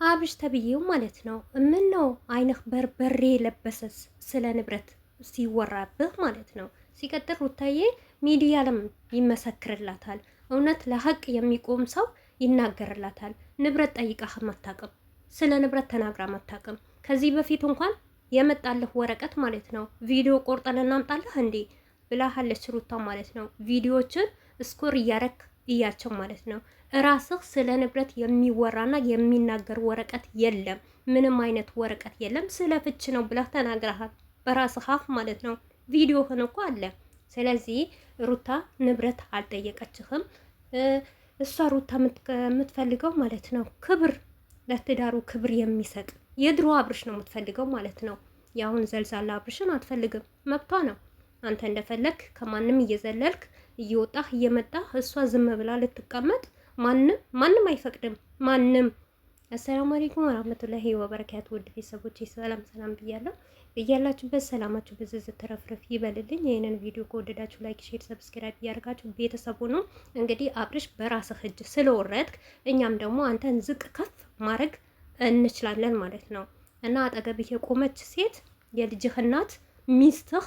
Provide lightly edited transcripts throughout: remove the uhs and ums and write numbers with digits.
አብርሽ ተብዬው ማለት ነው። ምን ነው አይነህ በርበሬ ለበሰስ ስለ ንብረት ሲወራብህ ማለት ነው። ሲቀጥል ሩታዬ ሚዲያ ለም ይመሰክርላታል። እውነት ለሀቅ የሚቆም ሰው ይናገርላታል። ንብረት ጠይቃህ አታውቅም። ስለ ንብረት ተናግራ አታውቅም። ከዚህ በፊት እንኳን የመጣልህ ወረቀት ማለት ነው ቪዲዮ ቆርጠን እናምጣለህ እንዴ ብላሃለች ሩታ ማለት ነው። ቪዲዮዎችን ስኮር እያረክ እያቸው ማለት ነው። እራስህ ስለ ንብረት የሚወራና የሚናገር ወረቀት የለም። ምንም አይነት ወረቀት የለም። ስለ ፍች ነው ብለህ ተናግረሃል በራስህ አፍ ማለት ነው። ቪዲዮህን እኮ አለ። ስለዚህ ሩታ ንብረት አልጠየቀችህም። እሷ ሩታ የምትፈልገው ማለት ነው ክብር፣ ለትዳሩ ክብር የሚሰጥ የድሮ አብርሽ ነው የምትፈልገው ማለት ነው። የአሁን ዘልዛላ አብርሽን አትፈልግም። መብቷ ነው። አንተ እንደፈለግ ከማንም እየዘለልክ እየወጣህ እየመጣህ እሷ ዝም ብላ ልትቀመጥ ማንም አይፈቅድም። ማንም። አሰላሙ አለይኩም ወራህመቱላሂ ወበረካቱ። ውድ ቤተሰቦቼ ሰላም ሰላም ብያለሁ። እያላችሁበት ሰላማችሁ ብዝዝት ተረፍረፍ ይበልልኝ። ይህንን ቪዲዮ ከወደዳችሁ ላይክ፣ ሼር፣ ሰብስክራይብ እያደረጋችሁ ቤተሰቡ ነው። እንግዲህ አብርሽ በራስህ እጅ ስለወረድክ እኛም ደግሞ አንተን ዝቅ ከፍ ማድረግ እንችላለን ማለት ነው። እና አጠገብህ የቆመች ሴት የልጅህ እናት ሚስትህ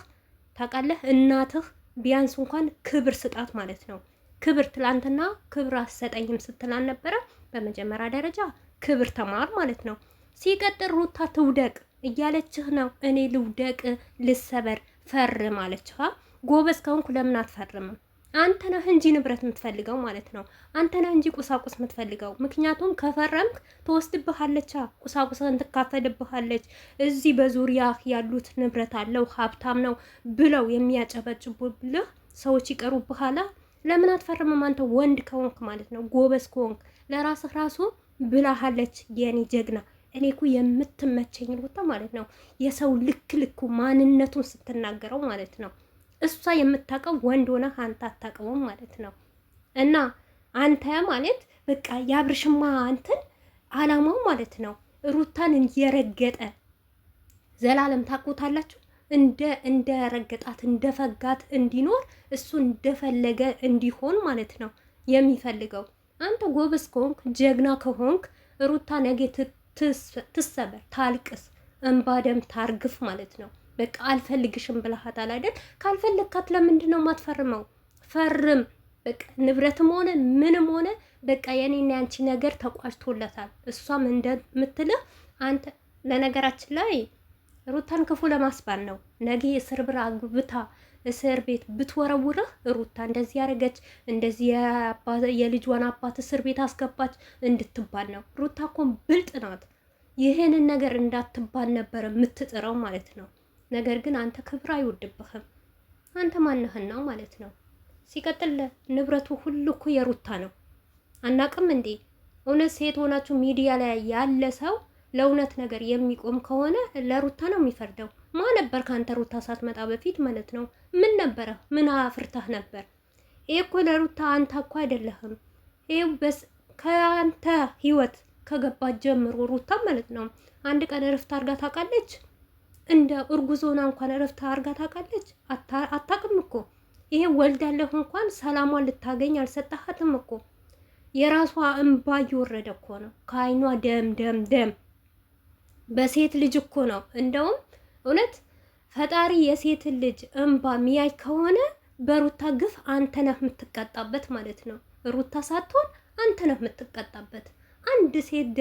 ታውቃለህ፣ እናትህ ቢያንስ እንኳን ክብር ስጣት ማለት ነው። ክብር ትላንትና ክብር አሰጠኝም ስትላን ነበረ። በመጀመሪያ ደረጃ ክብር ተማር ማለት ነው። ሲቀጥል ሩታ ትውደቅ እያለችህ ነው። እኔ ልውደቅ ልሰበር ፈርም አለችህ። ጎበዝ ከሆንኩ ለምን አትፈርምም? አንተ ነህ እንጂ ንብረት የምትፈልገው ማለት ነው። አንተ ነህ እንጂ ቁሳቁስ የምትፈልገው። ምክንያቱም ከፈረምክ ትወስድብሃለች፣ ቁሳቁስህን ትካፈልብሃለች። እዚህ በዙሪያ ያሉት ንብረት አለው ሀብታም ነው ብለው የሚያጨበጭቡልህ ሰዎች ይቀሩብሃላ። ለምን አትፈርምም? አንተ ወንድ ከሆንክ ማለት ነው፣ ጎበዝ ከሆንክ ለራስህ ራሱ ብላሃለች የኔ ጀግና። እኔ እኮ የምትመቸኝ ሩታ ማለት ነው የሰው ልኩ ማንነቱን ስትናገረው ማለት ነው። እሷ የምታውቀው ወንድ ሆነ አንተ አታውቀውም ማለት ነው። እና አንተ ማለት በቃ የአብርሽማ እንትን አላማው ማለት ነው ሩታን እየረገጠ ዘላለም ታውቁታላችሁ። እንደ ረገጣት እንደፈጋት እንዲኖር እሱ እንደፈለገ እንዲሆን ማለት ነው የሚፈልገው። አንተ ጎበዝ ከሆንክ ጀግና ከሆንክ ሩታ ነገ ትሰበር፣ ታልቅስ፣ እንባ ደም ታርግፍ ማለት ነው። በቃ አልፈልግሽም ብለሃታል አይደል? ካልፈለግካት ለምንድን ነው የማትፈርመው? ፈርም። በቃ ንብረትም ሆነ ምንም ሆነ በቃ የኔና ያንቺ ነገር ተቋጭቶለታል። እሷም እንደምትልህ አንተ ለነገራችን ላይ ሩታን ክፉ ለማስባል ነው። ነገ እስር ብር አግብታ እስር ቤት ብትወረውርህ ሩታ እንደዚህ ያደረገች እንደዚህ የልጇን አባት እስር ቤት አስገባች እንድትባል ነው። ሩታ እኮ ብልጥ ናት። ይህንን ነገር እንዳትባል ነበረ የምትጥረው ማለት ነው። ነገር ግን አንተ ክብር አይወድብህም። አንተ ማንህን ነው ማለት ነው። ሲቀጥል ንብረቱ ሁሉ እኮ የሩታ ነው። አናቅም እንዴ? እውነት ሴት ሆናችሁ ሚዲያ ላይ ያለ ሰው ለእውነት ነገር የሚቆም ከሆነ ለሩታ ነው የሚፈርደው። ማ ነበር ከአንተ ሩታ ሳትመጣ በፊት ማለት ነው? ምን ነበረ? ምን አፍርታህ ነበር? ይሄ እኮ ለሩታ አንተ እኮ አይደለህም። ይሄው በስ ከአንተ ህይወት ከገባት ጀምሮ ሩታ ማለት ነው አንድ ቀን እረፍት አድርጋ ታውቃለች? እንደ እርጉዞና እንኳን እረፍት አድርጋ ታውቃለች? አታውቅም እኮ። ይሄ ወልዳለሁ እንኳን ሰላሟን ልታገኝ አልሰጣሃትም እኮ። የራሷ እንባ እየወረደ እኮ ነው ከአይኗ ደም በሴት ልጅ እኮ ነው። እንደውም እውነት ፈጣሪ የሴትን ልጅ እንባ ሚያይ ከሆነ በሩታ ግፍ አንተ ነህ የምትቀጣበት ማለት ነው። ሩታ ሳትሆን አንተ ነህ የምትቀጣበት። አንድ ሴት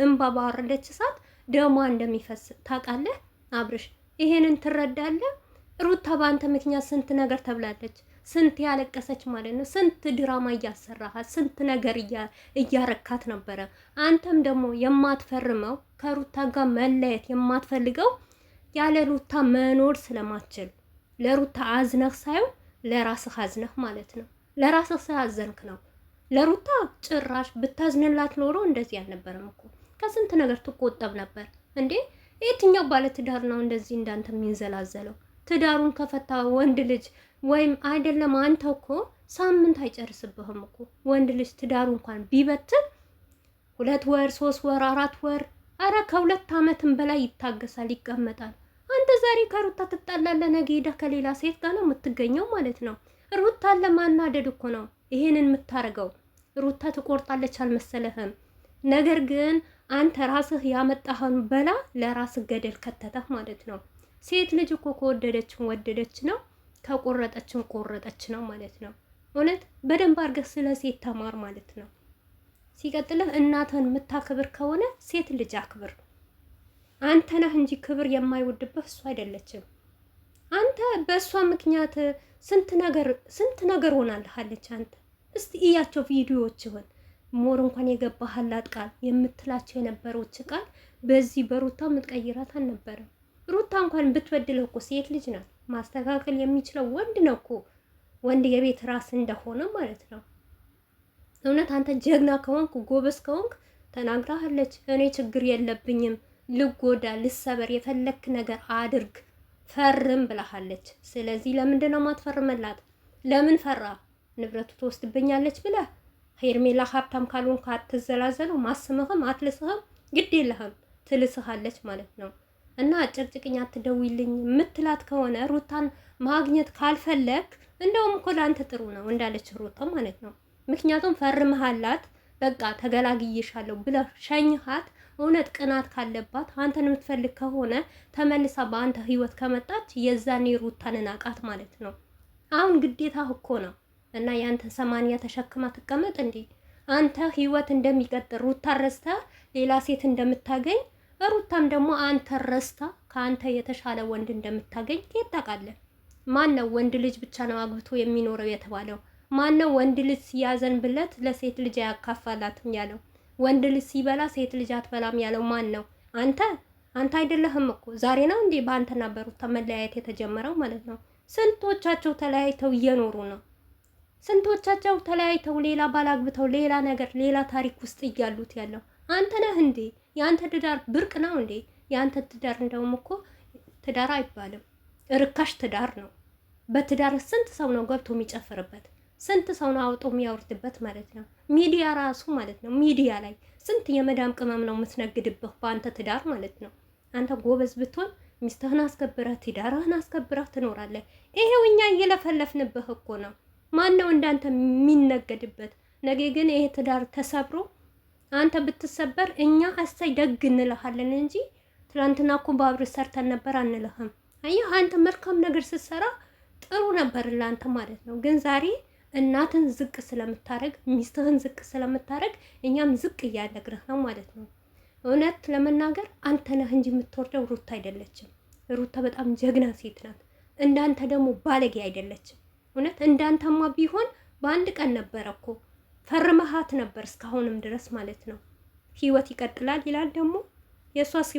እንባ ባወረደች ሰዓት ደሟ እንደሚፈስ ታውቃለህ አብርሽ? ይሄንን ትረዳለህ? ሩታ በአንተ ምክንያት ስንት ነገር ተብላለች፣ ስንት ያለቀሰች ማለት ነው። ስንት ድራማ እያሰራሃት፣ ስንት ነገር እያረካት ነበረ። አንተም ደግሞ የማትፈርመው ከሩታ ጋር መለየት የማትፈልገው ያለ ሩታ መኖር ስለማትችል ለሩታ አዝነህ ሳይሆን ለራስህ አዝነህ ማለት ነው። ለራስህ ስላዘንክ ነው። ለሩታ ጭራሽ ብታዝንላት ኖሮ እንደዚህ አልነበረም እኮ። ከስንት ነገር ትቆጠብ ነበር እንዴ። የትኛው ባለትዳር ነው እንደዚህ እንዳንተ የሚንዘላዘለው? ትዳሩን ከፈታ ወንድ ልጅ ወይም አይደለም አንተ እኮ ሳምንት አይጨርስብህም እኮ። ወንድ ልጅ ትዳሩ እንኳን ቢበትን 2 ወር 3 ወር 4 ወር አረ ከ2 ዓመትም በላይ ይታገሳል፣ ይቀመጣል። አንተ ዛሬ ከሩታ ትጣላለህ፣ ነገ ሄደህ ከሌላ ሴት ጋር ነው የምትገኘው ማለት ነው። ሩታን ለማናደድ እኮ ነው ይሄንን የምታረገው። ሩታ ትቆርጣለች አልመሰለህም? ነገር ግን አንተ ራስህ ያመጣህን በላ ለራስህ ገደል ከተተህ ማለት ነው። ሴት ልጅ እኮ ከወደደችን ወደደች ነው፣ ከቆረጠችን ቆረጠች ነው ማለት ነው። እውነት በደንብ አድርገህ ስለ ሴት ተማር ማለት ነው። ሲቀጥልህ እናትህን የምታክብር ከሆነ ሴት ልጅ አክብር። አንተ ነህ እንጂ ክብር የማይወድብህ እሱ አይደለችም። አንተ በእሷ ምክንያት ስንት ነገር ሆናልሃለች። አንተ እስቲ እያቸው ቪዲዮዎችህን ሞር እንኳን የገባህላት ቃል የምትላቸው የነበረች ቃል በዚህ በሩታ የምትቀይራት አልነበረም። ሩታ እንኳን ብትበድለው እኮ ሴት ልጅ ናት። ማስተካከል የሚችለው ወንድ ነው እኮ፣ ወንድ የቤት ራስ እንደሆነ ማለት ነው። እውነት አንተ ጀግና ከሆንክ ጎበዝ ከሆንክ ተናግራሃለች። እኔ ችግር የለብኝም፣ ልጎዳ ልሰበር፣ የፈለክ ነገር አድርግ ፈርም ብላሃለች። ስለዚህ ለምንድን ነው ማትፈርመላት? ለምን ፈራ? ንብረቱ ትወስድብኛለች ብለህ ሄርሜላ ሀብታም ካልሆንክ አትዘላዘለው። ማስምህም አትልስህም፣ ግድ የለህም ትልስሃለች ማለት ነው። እና ጭቅጭቅኝ አትደውይልኝ የምትላት ከሆነ ሩታን ማግኘት ካልፈለግ እንደውም እኮ ለአንተ ጥሩ ነው እንዳለች ሩታ ማለት ነው። ምክንያቱም ፈርመሃላት በቃ ተገላግዬሻለሁ ብለህ ሸኝሃት። እውነት ቅናት ካለባት አንተን የምትፈልግ ከሆነ ተመልሳ በአንተ ህይወት ከመጣች የዛኔ ሩታን ናቃት ማለት ነው። አሁን ግዴታ እኮ ነው እና ያንተ 80 ተሸክማ ትቀመጥ እንዴ? አንተ ህይወት እንደሚቀጥል ሩታ ረስታ ሌላ ሴት እንደምታገኝ ሩታም ደግሞ አንተ ረስታ ከአንተ የተሻለ ወንድ እንደምታገኝ ታውቃለህ። ማን ነው ወንድ ልጅ ብቻ ነው አግብቶ የሚኖረው የተባለው? ማን ነው ወንድ ልጅ ሲያዘንብለት ለሴት ልጅ አያካፋላትም ያለው? ወንድ ልጅ ሲበላ ሴት ልጅ አትበላም ያለው ማን ነው? አንተ አይደለህም እኮ። ዛሬ ነው እንዴ በአንተና በሩታ መለያየት የተጀመረው ማለት ነው? ስንቶቻቸው ተለያይተው እየኖሩ ነው? ስንቶቻቸው ተለያይተው ሌላ ባላግብተው ሌላ ነገር ሌላ ታሪክ ውስጥ እያሉት ያለው አንተ ነህ እንዴ? የአንተ ትዳር ብርቅ ነው እንዴ? የአንተ ትዳር እንደውም እኮ ትዳር አይባልም፣ ርካሽ ትዳር ነው። በትዳር ስንት ሰው ነው ገብቶ የሚጨፍርበት? ስንት ሰው ነው አውጦ የሚያወርድበት ማለት ነው? ሚዲያ ራሱ ማለት ነው። ሚዲያ ላይ ስንት የመዳም ቅመም ነው የምትነግድብህ በአንተ ትዳር ማለት ነው። አንተ ጎበዝ ብትሆን ሚስትህን አስከብረህ ትዳርህን አስከብረህ ትኖራለህ። ይሄው እኛ እየለፈለፍንብህ እኮ ነው። ማን ነው እንዳንተ የሚነገድበት? ነገ ግን ይሄ ትዳር ተሰብሮ አንተ ብትሰበር እኛ አሳይ ደግ እንልሃለን እንጂ ትናንትና እኮ በአብር ሰርተን ነበር አንልህም። አየህ አንተ መልካም ነገር ስትሰራ ጥሩ ነበር ለአንተ ማለት ነው። ግን ዛሬ እናትን ዝቅ ስለምታረግ ሚስትህን ዝቅ ስለምታረግ እኛም ዝቅ እያደረግን ነው ማለት ነው። እውነት ለመናገር አንተ ነህ እንጂ የምትወርደው ሩታ አይደለችም። ሩታ በጣም ጀግና ሴት ናት። እንዳንተ ደግሞ ባለጌ አይደለችም። እውነት እንዳንተማ ቢሆን በአንድ ቀን ነበረ እኮ ፈርመሃት ነበር እስካሁንም ድረስ ማለት ነው። ህይወት ይቀጥላል ይላል ደግሞ የእሷስ